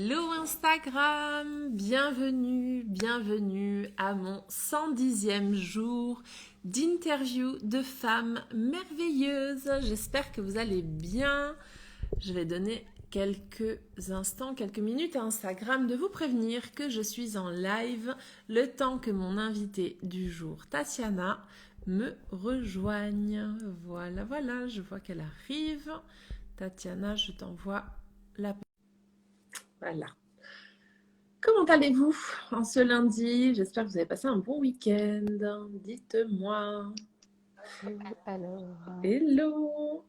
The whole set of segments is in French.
Hello Instagram, bienvenue à mon 110e jour d'interview de femmes merveilleuses. J'espère que vous allez bien. Je vais donner quelques instants, quelques minutes à Instagram de vous prévenir que je suis en live le temps que mon invitée du jour, Tatiana, me rejoigne. Voilà, je vois qu'elle arrive. Tatiana, je t'envoie la... Voilà. Comment allez-vous en ce lundi? J'espère que vous avez passé un bon week-end. Dites-moi. Alors, Hello.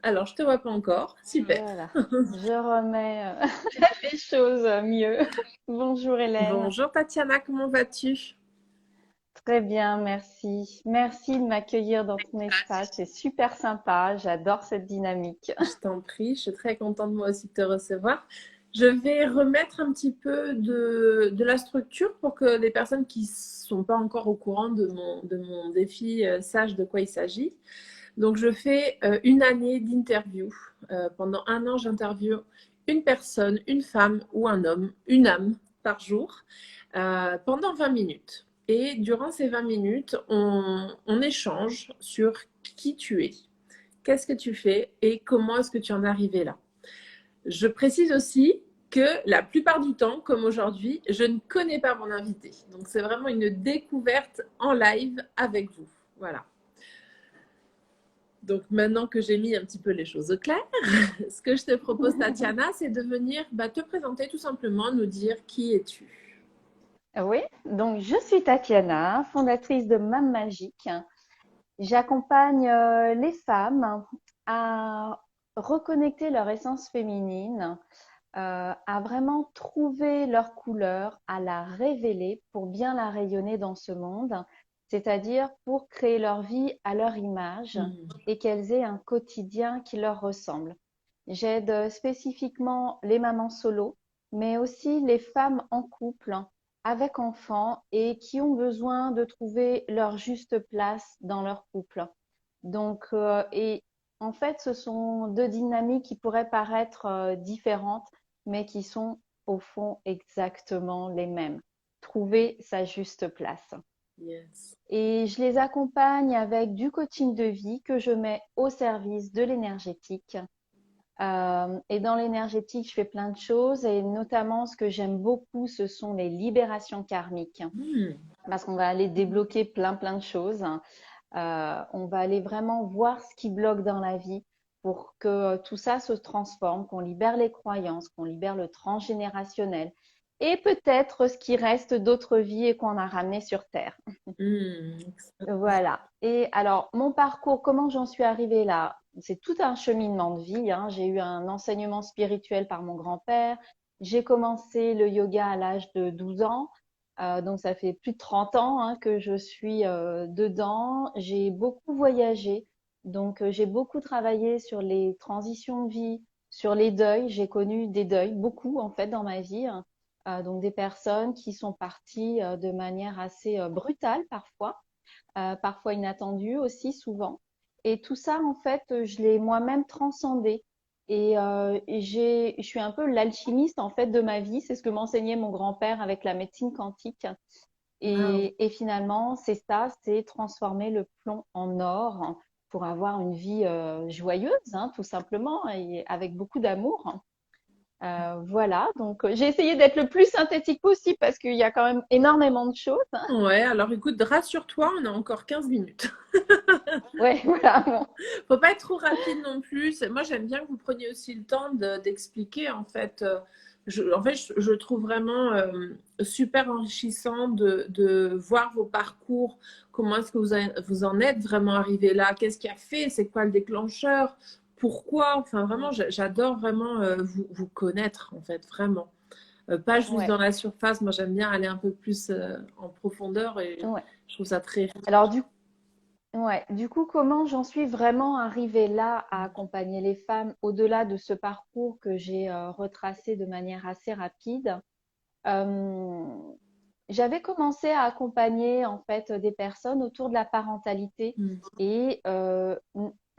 Alors, je te vois pas encore. Super. voilà, je remets les choses mieux. Bonjour Hélène. Bonjour Tatiana, comment vas-tu? Très bien, merci. Merci de m'accueillir dans ton espace. C'est super sympa. J'adore cette dynamique. Je t'en prie, je suis très contente moi aussi de te recevoir. Je vais remettre un petit peu de la structure pour que les personnes qui ne sont pas encore au courant de mon défi sachent de quoi il s'agit. Donc, je fais une année d'interview. Pendant un an, j'interviewe une personne, une femme ou un homme, une âme par jour, pendant 20 minutes. Et durant ces 20 minutes, on échange sur qui tu es, qu'est-ce que tu fais et comment est-ce que tu en es arrivé là. Je précise aussi que la plupart du temps, comme aujourd'hui, je ne connais pas mon invité. Donc, c'est vraiment une découverte en live avec vous. Voilà. Donc maintenant que j'ai mis un petit peu les choses au clair, ce que je te propose, Tatiana, c'est de venir te présenter tout simplement, nous dire qui es-tu. Oui, donc je suis Tatiana, fondatrice de Mam Magique. J'accompagne les femmes à reconnecter leur essence féminine, à vraiment trouver leur couleur, à la révéler pour bien la rayonner dans ce monde, c'est-à-dire pour créer leur vie à leur image Hmm. et qu'elles aient un quotidien qui leur ressemble. J'aide spécifiquement les mamans solo, mais aussi les femmes en couple avec enfants et qui ont besoin de trouver leur juste place dans leur couple. Donc, et en fait, ce sont deux dynamiques qui pourraient paraître différentes, mais qui sont au fond exactement les mêmes. Trouver sa juste place. Yes. Et je les accompagne avec du coaching de vie que je mets au service de l'énergétique. Et dans l'énergétique, je fais plein de choses et notamment ce que j'aime beaucoup, ce sont les libérations karmiques Hmm. parce qu'on va aller débloquer plein de choses. On va aller vraiment voir ce qui bloque dans la vie pour que tout ça se transforme, qu'on libère les croyances, qu'on libère le transgénérationnel et peut-être ce qui reste d'autres vies et qu'on a ramené sur Terre. Hmm. Voilà. Et alors, mon parcours, comment j'en suis arrivée là? C'est tout un cheminement de vie, hein. J'ai eu un enseignement spirituel par mon grand-père. J'ai commencé le yoga à l'âge de 12 ans. Donc, ça fait plus de 30 ans, hein, que je suis dedans. J'ai beaucoup voyagé. Donc, j'ai beaucoup travaillé sur les transitions de vie, sur les deuils. J'ai connu des deuils, beaucoup en fait, dans ma vie, hein. Donc, des personnes qui sont parties de manière assez brutale parfois, parfois inattendue aussi souvent. Et tout ça, en fait, je l'ai moi-même transcendé. Je suis un peu l'alchimiste en fait de ma vie. C'est ce que m'enseignait mon grand-père avec la médecine quantique. Wow. Et finalement, c'est ça, c'est transformer le plomb en or pour avoir une vie joyeuse, hein, tout simplement, et avec beaucoup d'amour. Voilà, donc j'ai essayé d'être le plus synthétique possible parce qu'il y a quand même énormément de choses. Ouais, alors écoute, rassure-toi, on a encore 15 minutes. Ouais, voilà. Bon. Faut pas être trop rapide non plus. Moi, j'aime bien que vous preniez aussi le temps d'expliquer, en fait. Je trouve vraiment super enrichissant de voir vos parcours. Comment est-ce que vous en êtes vraiment arrivé là? Qu'est-ce qui a fait? C'est quoi le déclencheur? Pourquoi? Enfin, vraiment, j'adore vraiment vous connaître, en fait, vraiment. Pas juste Ouais, dans la surface. Moi, j'aime bien aller un peu plus en profondeur et ouais. je trouve ça très Alors riche. du coup, comment j'en suis vraiment arrivée là à accompagner les femmes au-delà de ce parcours que j'ai retracé de manière assez rapide? Euh, J'avais commencé à accompagner en fait des personnes autour de la parentalité Mm. et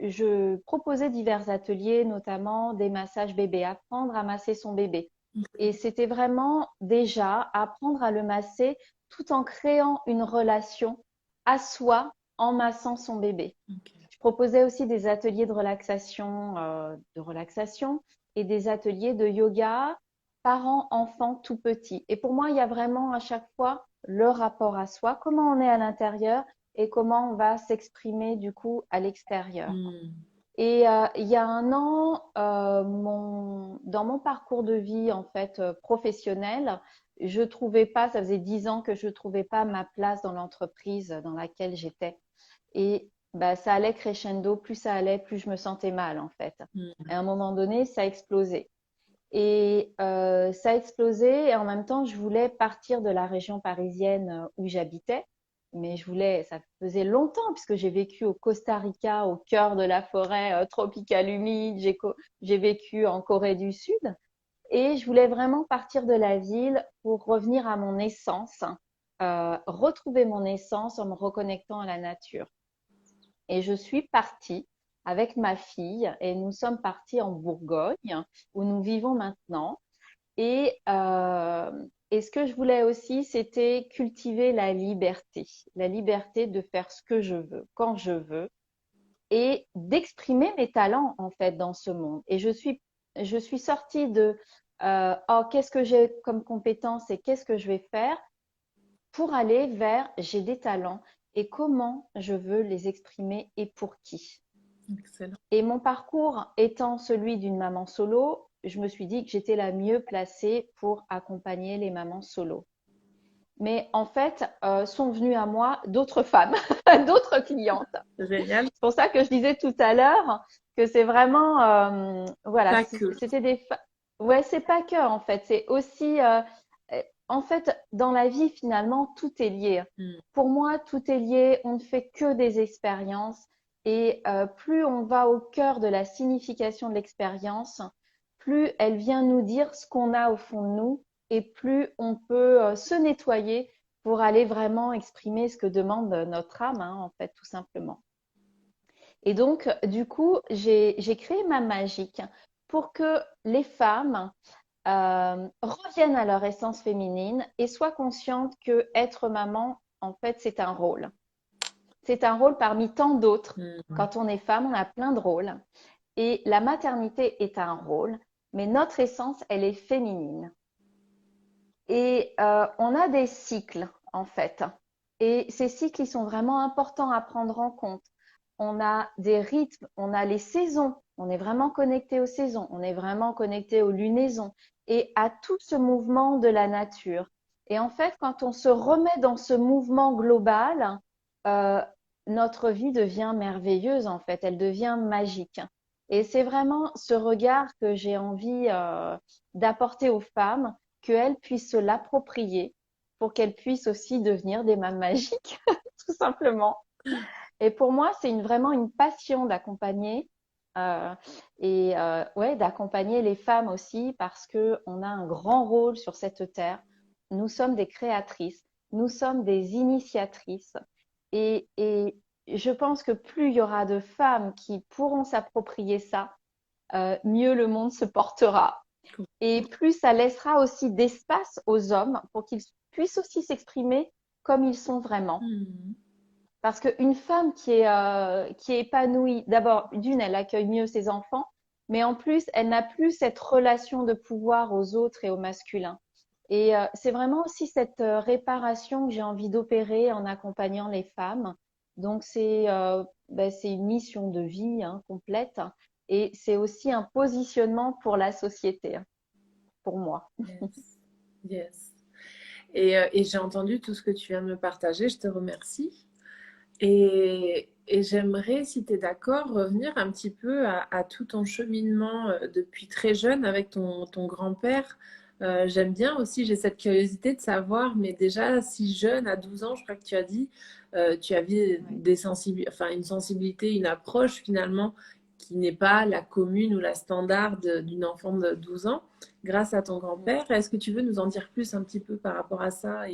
je proposais divers ateliers, notamment des massages bébés, apprendre à masser son bébé. Et c'était vraiment déjà apprendre à le masser tout en créant une relation à soi en massant son bébé. Ok. Je proposais aussi des ateliers de relaxation et des ateliers de yoga parents-enfants tout petits. Et pour moi, il y a vraiment à chaque fois le rapport à soi, comment on est à l'intérieur et comment on va s'exprimer du coup à l'extérieur. Hmm. Et il y a un an, dans mon parcours de vie en fait professionnel, je trouvais pas, ça faisait 10 ans que je trouvais pas ma place dans l'entreprise dans laquelle j'étais. Et bah, ça allait crescendo, plus ça allait, plus je me sentais mal en fait. Hmm. Et à un moment donné, ça a explosé. Et ça a explosé et en même temps, je voulais partir de la région parisienne où j'habitais. Mais ça faisait longtemps puisque j'ai vécu au Costa Rica, au cœur de la forêt tropicale humide. J'ai vécu en Corée du Sud. Et je voulais vraiment partir de la ville pour revenir à mon essence, retrouver mon essence en me reconnectant à la nature. Et je suis partie avec ma fille et nous sommes partis en Bourgogne où nous vivons maintenant. Et ce que je voulais aussi, c'était cultiver la liberté de faire ce que je veux, quand je veux, et d'exprimer mes talents en fait dans ce monde. Et je suis sortie de oh, qu'est-ce que j'ai comme compétence et qu'est-ce que je vais faire pour aller vers j'ai des talents et comment je veux les exprimer et pour qui. Excellent. Et mon parcours étant celui d'une maman solo, je me suis dit que j'étais la mieux placée pour accompagner les mamans solo. Mais en fait, sont venues à moi d'autres femmes, d'autres clientes. Génial. C'est pour ça que je disais tout à l'heure que c'est vraiment, voilà, Pas que. c'était ouais, c'est pas que en fait, c'est aussi, en fait, dans la vie finalement, tout est lié. Hmm. Pour moi, tout est lié. On ne fait que des expériences et plus on va au cœur de la signification de l'expérience, plus elle vient nous dire ce qu'on a au fond de nous et plus on peut se nettoyer pour aller vraiment exprimer ce que demande notre âme, hein, en fait, tout simplement. Et donc, du coup, j'ai créé ma magique pour que les femmes reviennent à leur essence féminine et soient conscientes que être maman, en fait, c'est un rôle. C'est un rôle parmi tant d'autres. Hmm. Quand on est femme, on a plein de rôles. Et la maternité est un rôle, mais notre essence, elle est féminine. Et on a des cycles, en fait. Et ces cycles, ils sont vraiment importants à prendre en compte. On a des rythmes, on a les saisons. On est vraiment connecté aux saisons, on est vraiment connecté aux lunaisons et à tout ce mouvement de la nature. Et en fait, quand on se remet dans ce mouvement global, euh, notre vie devient merveilleuse, en fait. Elle devient magique. Et c'est vraiment ce regard que j'ai envie d'apporter aux femmes qu'elles puissent se l'approprier pour qu'elles puissent aussi devenir des mamans magiques, tout simplement. Et pour moi, c'est vraiment une passion d'accompagner euh, ouais, d'accompagner les femmes aussi parce que on a un grand rôle sur cette terre. Nous sommes des créatrices, nous sommes des initiatrices et je pense que plus il y aura de femmes qui pourront s'approprier ça, mieux le monde se portera. Et plus ça laissera aussi d'espace aux hommes pour qu'ils puissent aussi s'exprimer comme ils sont vraiment. Hmm. Parce qu'une femme qui est épanouie, d'abord, d'une, elle accueille mieux ses enfants, mais en plus, elle n'a plus cette relation de pouvoir aux autres et au masculin. Et c'est vraiment aussi cette réparation que j'ai envie d'opérer en accompagnant les femmes. Donc, c'est une mission de vie hein, complète et c'est aussi un positionnement pour la société, hein, pour moi. Yes. Yes. Et j'ai entendu tout ce que tu viens de me partager. Je te remercie. Et j'aimerais, si tu es d'accord, revenir un petit peu à tout ton cheminement depuis très jeune avec ton grand-père. J'aime bien aussi, j'ai cette curiosité de savoir, mais déjà si jeune, à 12 ans, je crois que tu as dit, tu avais Ouais. enfin, une sensibilité, une approche finalement qui n'est pas la commune ou la standard d'une enfant de 12 ans, grâce à ton grand-père. Est-ce que tu veux nous en dire plus un petit peu par rapport à ça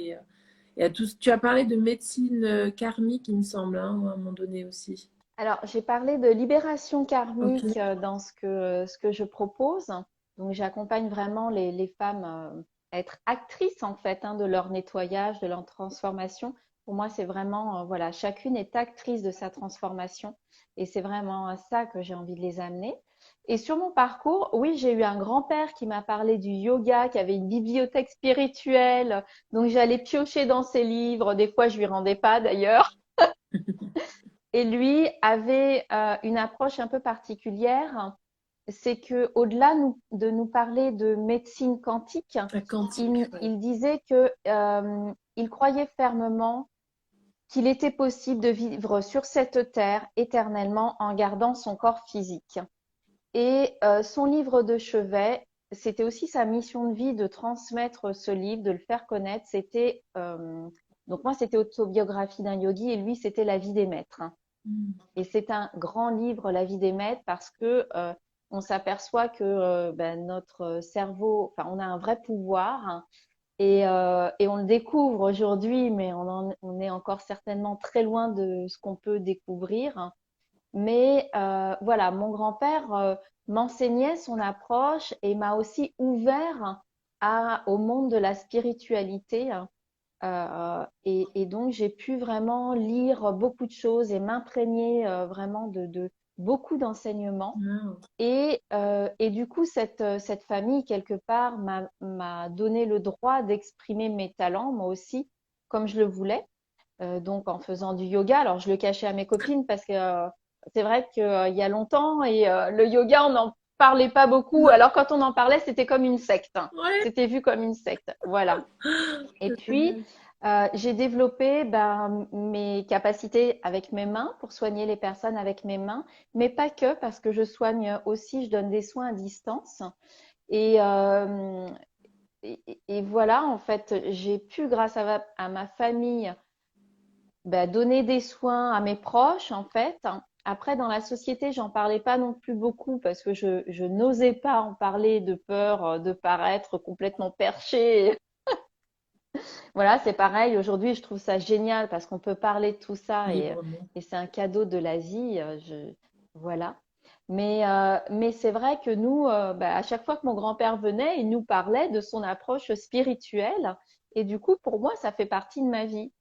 et à tout, tu as parlé de médecine karmique, il me semble, hein, à un moment donné aussi. Alors, j'ai parlé de libération Ok. karmique dans ce que je propose. Donc, j'accompagne vraiment les femmes à être actrices, en fait, hein, de leur nettoyage, de leur transformation. Pour moi, c'est vraiment, voilà, chacune est actrice de sa transformation. Et c'est vraiment à ça que j'ai envie de les amener. Et sur mon parcours, oui, j'ai eu un grand-père qui m'a parlé du yoga, qui avait une bibliothèque spirituelle. Donc, j'allais piocher dans ses livres. Des fois, je lui rendais pas d'ailleurs. Et lui avait une approche un peu particulière, c'est que au-delà de nous parler de médecine quantique, La quantique, ouais. il disait que il croyait fermement qu'il était possible de vivre sur cette terre éternellement en gardant son corps physique. Et son livre de chevet, c'était aussi sa mission de vie de transmettre ce livre, de le faire connaître. C'était donc moi c'était autobiographie d'un yogi et lui c'était la vie des maîtres. Mm. Et c'est un grand livre, La vie des maîtres, parce que on s'aperçoit que ben, notre cerveau, enfin, on a un vrai pouvoir hein, et on le découvre aujourd'hui, mais on est encore certainement très loin de ce qu'on peut découvrir. Mais voilà, mon grand-père m'enseignait son approche et m'a aussi ouvert au monde de la spiritualité. Et donc, j'ai pu vraiment lire beaucoup de choses et m'imprégner vraiment de beaucoup d'enseignements. Wow. Et du coup, cette famille, quelque part, m'a donné le droit d'exprimer mes talents, moi aussi, comme je le voulais. Donc, en faisant du yoga. Alors, je le cachais à mes copines parce que c'est vrai qu'il y a longtemps, et le yoga, on n'en parlait pas beaucoup. Non. Alors, quand on en parlait, c'était comme une secte, hein. Ouais. C'était vu comme une secte. Voilà. Et C'est puis, génial. j'ai développé ben, mes capacités avec mes mains pour soigner les personnes avec mes mains, mais pas que, parce que je soigne aussi, je donne des soins à distance. Et, euh, et voilà, en fait, j'ai pu, grâce à ma famille, ben, donner des soins à mes proches, en fait. Après, dans la société, j'en parlais pas non plus beaucoup parce que je n'osais pas en parler de peur de paraître complètement perché. Voilà, c'est pareil. Aujourd'hui, je trouve ça génial parce qu'on peut parler de tout ça Librement. et c'est un cadeau de la vie. Voilà. Mais c'est vrai que nous, bah, à chaque fois que mon grand-père venait, il nous parlait de son approche spirituelle. Et du coup, pour moi, ça fait partie de ma vie.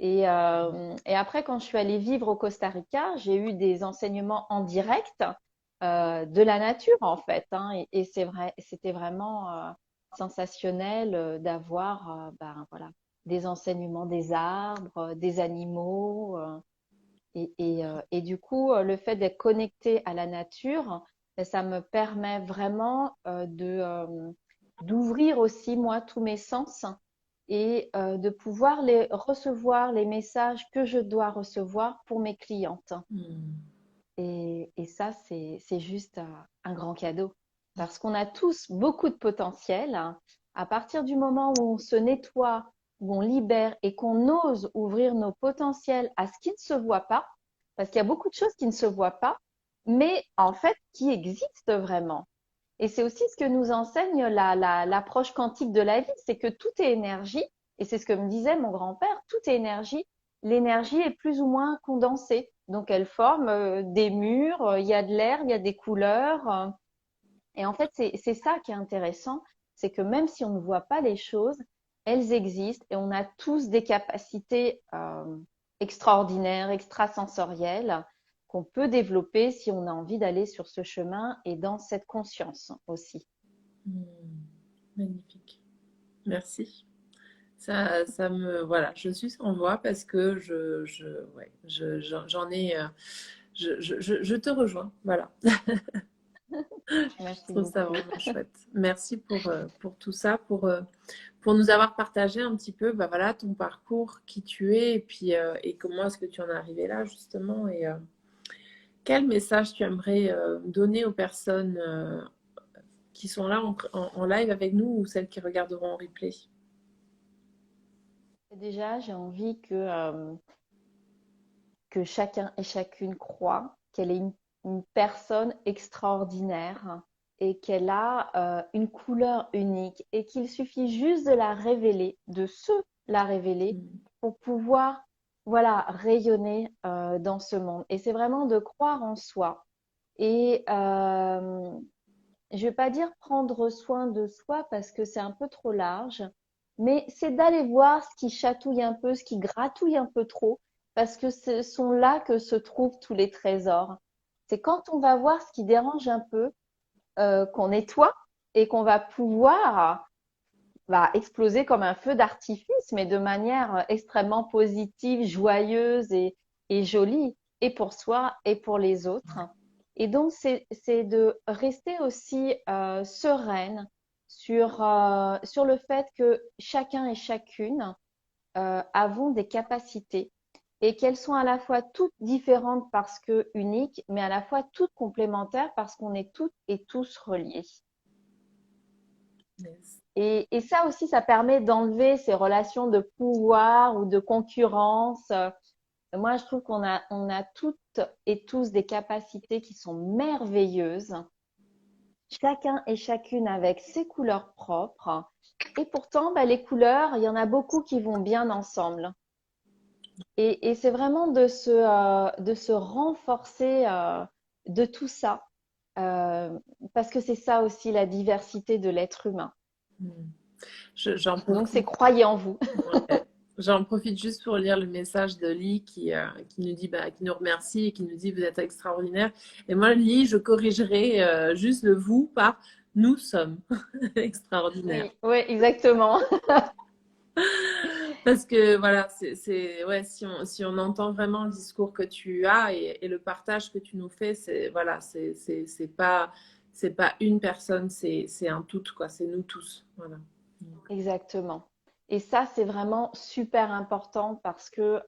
Et après, quand je suis allée vivre au Costa Rica, j'ai eu des enseignements en direct de la nature, en fait, hein. Et c'est vrai, c'était vraiment sensationnel d'avoir ben, voilà, des enseignements des arbres, des animaux. Et du coup, le fait d'être connecté à la nature, ben, ça me permet vraiment d'ouvrir aussi, moi, tous mes sens et de pouvoir les recevoir, les messages que je dois recevoir pour mes clientes. Mm. Et ça, c'est juste un grand cadeau. Parce qu'on a tous beaucoup de potentiel. À partir du moment où on se nettoie, où on libère et qu'on ose ouvrir nos potentiels à ce qui ne se voit pas, parce qu'il y a beaucoup de choses qui ne se voient pas, mais en fait qui existent vraiment. Et c'est aussi ce que nous enseigne l'approche quantique de la vie, c'est que tout est énergie, et c'est ce que me disait mon grand-père, tout est énergie. L'énergie est plus ou moins condensée, donc elle forme des murs, il y a de l'air, il y a des couleurs, et en fait c'est ça qui est intéressant, c'est que même si on ne voit pas les choses, elles existent, et on a tous des capacités extraordinaires, extrasensorielles, qu'on peut développer si on a envie d'aller sur ce chemin et dans cette conscience aussi. Mm. Magnifique. Merci. Ça me, voilà, je suis sans voix parce que ouais, j'en ai, je te rejoins. Voilà. Je Merci trouve ça beaucoup. vraiment chouette. Merci pour tout ça, pour nous avoir partagé un petit peu, bah voilà, ton parcours, qui tu es, et puis et comment est-ce que tu en es arrivé là, justement, et quel message tu aimerais donner aux personnes qui sont là en live avec nous ou celles qui regarderont en replay. Déjà, j'ai envie que chacun et chacune croit qu'elle est une personne extraordinaire et qu'elle a une couleur unique et qu'il suffit juste de la révéler, de se la révéler Mm. pour pouvoir voilà, rayonner dans ce monde. Et c'est vraiment de croire en soi. Et je vais pas dire prendre soin de soi parce que c'est un peu trop large, mais c'est d'aller voir ce qui chatouille un peu, ce qui gratouille un peu trop, parce que ce sont là que se trouvent tous les trésors. C'est quand on va voir ce qui dérange un peu, qu'on nettoie et qu'on va pouvoir exploser comme un feu d'artifice, mais de manière extrêmement positive, joyeuse et jolie, et pour soi et pour les autres. Et donc, c'est de rester aussi sereine sur le fait que chacun et chacune avons des capacités et qu'elles sont à la fois toutes différentes parce que uniques, mais à la fois toutes complémentaires parce qu'on est toutes et tous reliés. Yes. Et ça aussi, ça permet d'enlever ces relations de pouvoir ou de concurrence. Moi, je trouve on a toutes et tous des capacités qui sont merveilleuses, chacun et chacune avec ses couleurs propres. Et pourtant, les couleurs, il y en a beaucoup qui vont bien ensemble. Et c'est vraiment de se renforcer de tout ça, euh, parce que c'est ça aussi la diversité de l'être humain. Mm. J'en Donc, c'est profite. croyez en vous. Ouais. J'en profite juste pour lire le message de Lee qui nous dit, qui nous remercie et qui nous dit vous êtes extraordinaire. Et moi, Lee, je corrigerai juste le vous par nous sommes extraordinaires. Oui, oui, exactement. Parce que voilà, ouais, si on entend vraiment le discours que tu as et le partage que tu nous fais, voilà, c'est pas une personne, c'est un tout, quoi, c'est nous tous. Voilà. Exactement. Et ça, c'est vraiment super important parce que,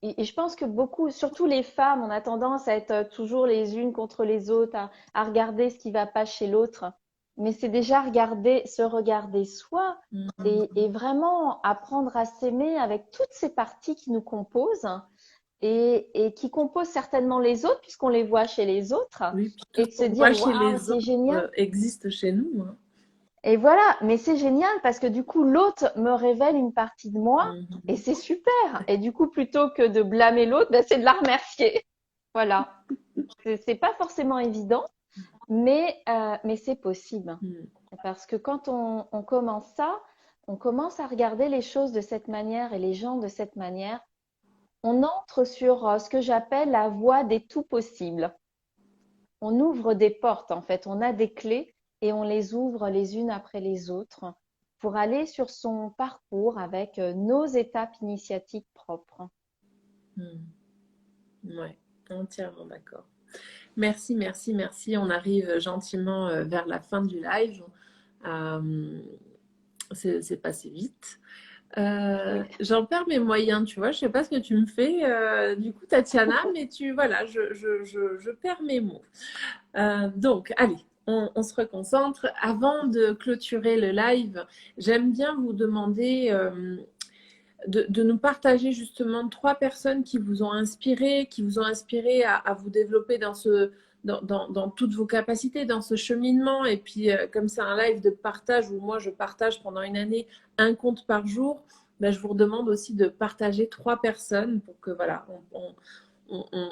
et je pense que beaucoup, surtout les femmes, on a tendance à être toujours les unes contre les autres, à regarder ce qui va pas chez l'autre. Mais c'est déjà se regarder soi et vraiment apprendre à s'aimer avec toutes ces parties qui nous composent et qui composent certainement les autres puisqu'on les voit chez les autres Oui, puis tout et de ce se qu'on voit dire, chez waouh, les c'est autres génial. existe chez nous, hein. Et voilà, mais c'est génial parce que du coup, l'autre me révèle une partie de moi et Mhm. c'est super. Et du coup, plutôt que de blâmer l'autre, c'est de la remercier. Voilà. C'est pas forcément évident, mais c'est possible. Mhm. Parce que quand on commence ça, on commence à regarder les choses de cette manière et les gens de cette manière. On entre sur ce que j'appelle la voie des tout possibles. On ouvre des portes, en fait. On a des clés et on les ouvre les unes après les autres pour aller sur son parcours avec nos étapes initiatiques propres. Mhm. Ouais, entièrement d'accord. Merci, merci, merci. On arrive gentiment vers la fin du live. Euh, c'est passé vite. Oui. J'en perds mes moyens, tu vois. Je sais pas ce que tu me fais, du coup, Tatiana, mais voilà, je perds mes mots. Donc, allez, on se reconcentre. Avant de clôturer le live, j'aime bien vous demander de nous partager justement 3 personnes qui vous ont inspiré à vous développer dans toutes vos capacités, dans ce cheminement. Et puis, comme c'est un live de partage où moi je partage pendant une année un compte par jour, ben, je vous demande aussi de partager 3 personnes pour que voilà, on, on,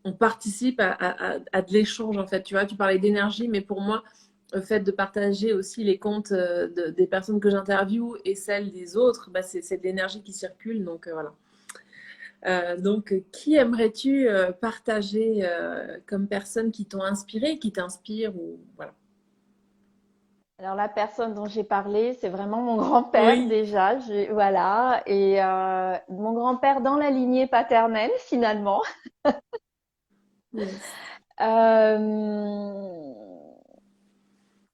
on participe à de l'échange en fait. Tu vois, tu parlais d'énergie, mais pour moi, le fait de partager aussi les comptes des personnes que j'interviewe et celles des autres, bah, c'est de l'énergie qui circule. Donc voilà. Donc, qui aimerais-tu partager comme personne qui t'ont inspiré, qui t'inspire ou voilà. Alors la personne dont j'ai parlé, c'est vraiment mon grand-père Oui. déjà. Voilà. Et mon grand-père dans la lignée paternelle finalement. Yes. Euh,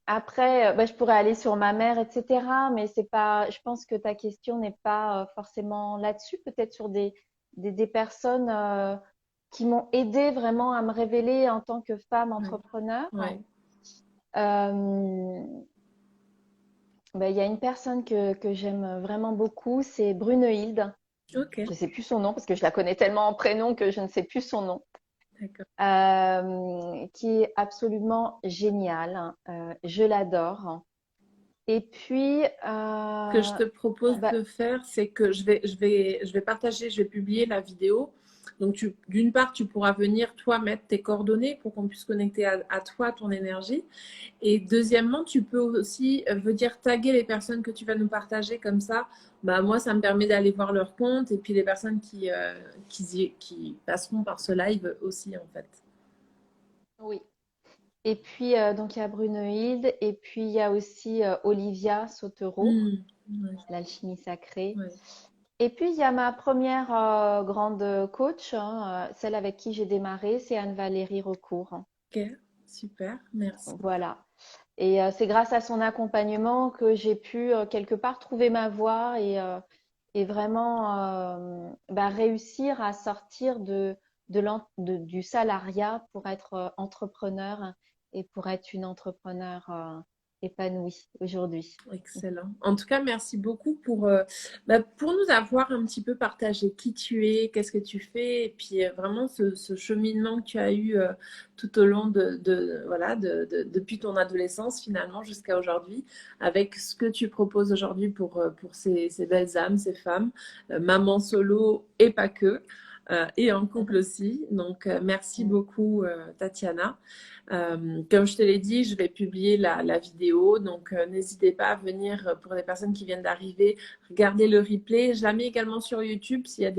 Après, je pourrais aller sur ma mère, etc. Mais c'est pas. Je pense que ta question n'est pas forcément là-dessus. Peut-être sur des personnes qui m'ont aidé vraiment à me révéler en tant que femme Ouais. entrepreneur. Ouais. Euh, il y a une personne que j'aime vraiment beaucoup, c'est Brunehilde. Ok. Je ne sais plus son nom parce que je la connais tellement en prénom que je ne sais plus son nom. D'accord. Qui est absolument géniale. Je l'adore. Et puis, Ce que je te propose bah, de faire, c'est que je vais partager, je vais publier la vidéo. Donc, d'une part, tu pourras venir, toi, mettre tes coordonnées pour qu'on puisse connecter à toi, ton énergie. Et deuxièmement, tu peux aussi venir taguer les personnes que tu vas nous partager comme ça. Bah, moi, ça me permet d'aller voir leur compte et puis les personnes qui passeront par ce live aussi, en fait. oui. Et puis, donc, il y a Brunehilde. Et puis, il y a aussi Olivia Sautereau, Ouais, l'alchimie sacrée. ouais. Et puis, il y a ma première grande coach, hein, celle avec qui j'ai démarré, c'est Anne-Valérie Recourt. Ok, super, merci. Voilà. Et c'est grâce à son accompagnement que j'ai pu quelque part trouver ma voie et vraiment bah, réussir à sortir du salariat pour être entrepreneur et pour être une entrepreneur épanouie aujourd'hui. Excellent. En tout cas, merci beaucoup pour nous avoir un petit peu partagé qui tu es, qu'est-ce que tu fais, et puis vraiment ce cheminement que tu as eu tout au long voilà, depuis ton adolescence finalement jusqu'à aujourd'hui, avec ce que tu proposes aujourd'hui pour ces belles âmes, ces femmes, maman solo et pas que, et en couple aussi. Donc, merci beaucoup, Tatiana. Comme je te l'ai dit, je vais publier la vidéo, donc n'hésitez pas à venir pour les personnes qui viennent d'arriver, regarder le replay. Je la mets également sur YouTube s'il y a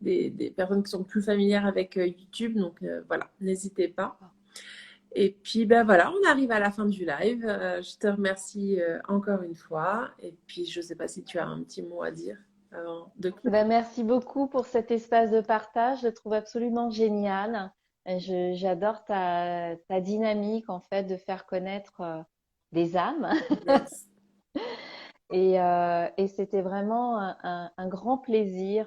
des personnes qui sont plus familières avec YouTube, donc voilà, n'hésitez pas. Et puis ben voilà, on arrive à la fin du live. Je te remercie encore une fois. Et puis je ne sais pas si tu as un petit mot à dire avant de clôturer. Ben, merci beaucoup pour cet espace de partage. Je le trouve absolument génial. J'adore ta dynamique en fait de faire connaître des âmes. Yes. Et c'était vraiment un grand plaisir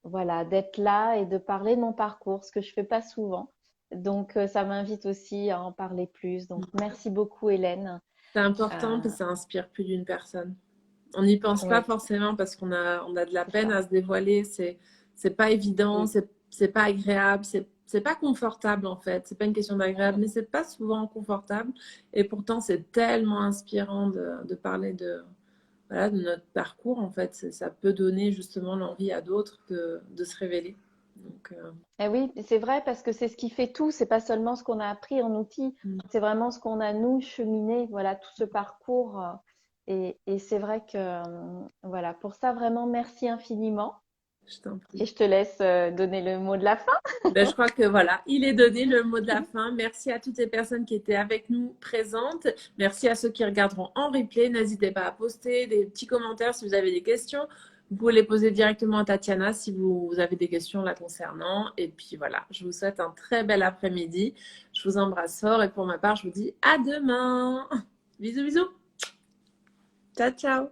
voilà, d'être là et de parler de mon parcours, ce que je fais pas souvent. Donc, ça m'invite aussi à en parler plus. Donc, merci beaucoup, Hélène. C'est important Euh, parce que ça inspire plus d'une personne. On n'y pense pas oui, forcément parce on a de la c'est peine ça. à se dévoiler. C'est pas évident, Oui. c'est pas agréable, c'est pas confortable en fait. C'est pas une question d'agréable, Mm. mais c'est pas souvent confortable. Et pourtant, c'est tellement inspirant de parler voilà, de notre parcours en fait. Ça peut donner justement l'envie à d'autres de se révéler. Donc, Eh oui, c'est vrai parce que c'est ce qui fait tout. C'est pas seulement ce qu'on a appris en outils, c'est vraiment ce qu'on a nous cheminé. Voilà, tout ce parcours. Et c'est vrai que voilà, pour ça vraiment merci infiniment. je t'en Et prie. je te laisse donner le mot de la fin. Ben, je crois que voilà, il est donné le mot de la fin. Merci à toutes les personnes qui étaient avec nous présentes. Merci à ceux qui regarderont en replay. N'hésitez pas à poster des petits commentaires si vous avez des questions. Vous pouvez les poser directement à Tatiana si vous avez des questions la concernant. Et puis voilà, je vous souhaite un très bel après-midi. Je vous embrasse fort et pour ma part, je vous dis à demain. Bisous, bisous. Ciao, ciao.